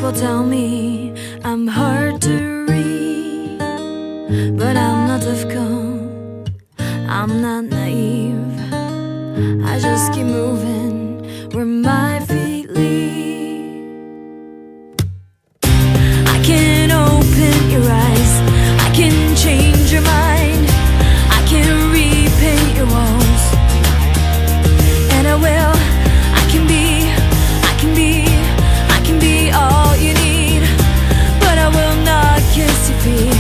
People tell me I'm hard to read, but I'm not difficult, I'm not naive. I just keep moving where my feet lead. I can open your eyes, I can change your mind, I can repaint your walls, and I will. I can be all you need, but I will not kiss your feet,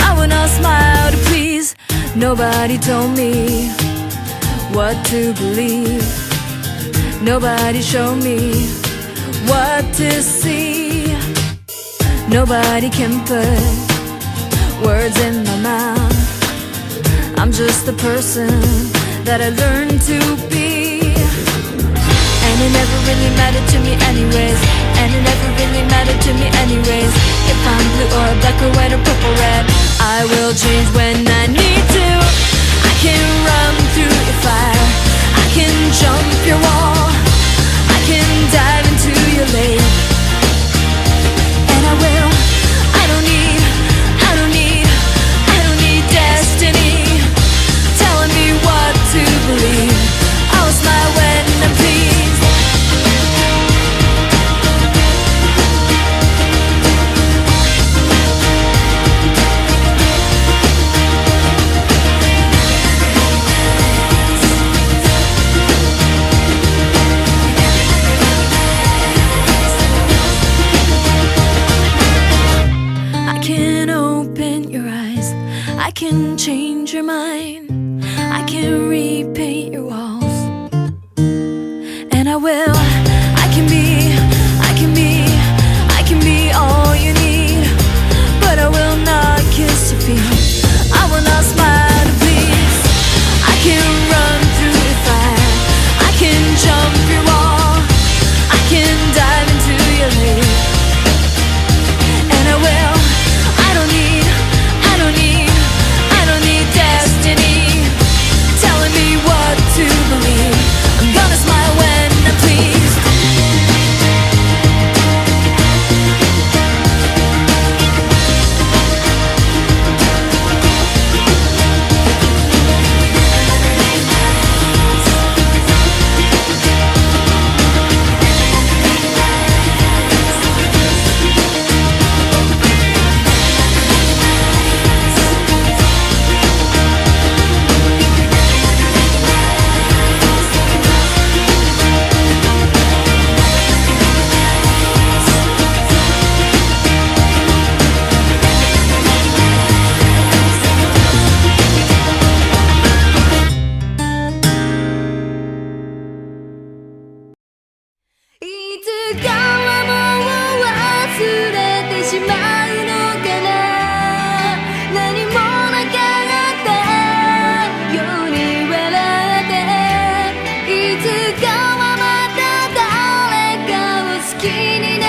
I will not smile to please. Nobody told me what to believe, nobody showed me what to see. Nobody can put words in my mouth, I'm just the person that I learned to be. And it never really mattered to me anyways, and it never really mattered to me anyways. If I'm blue or black or white or purple red, I will change when I need to. I can run through your fire, I can jump your wall, I can dive into your lake, and I will. I don't need destiny telling me what to believe. I will smile when I'm pleased. I can change your mind, I can repaint your walls, and I will. I can be all you need, but I will not kiss your feet, I will not smile to please. I can run through your fire, I can jump your wall, I can dive into your lake, and I will. I don't need destiny telling me what to believe. I'm gonna smile when I'm pleased. I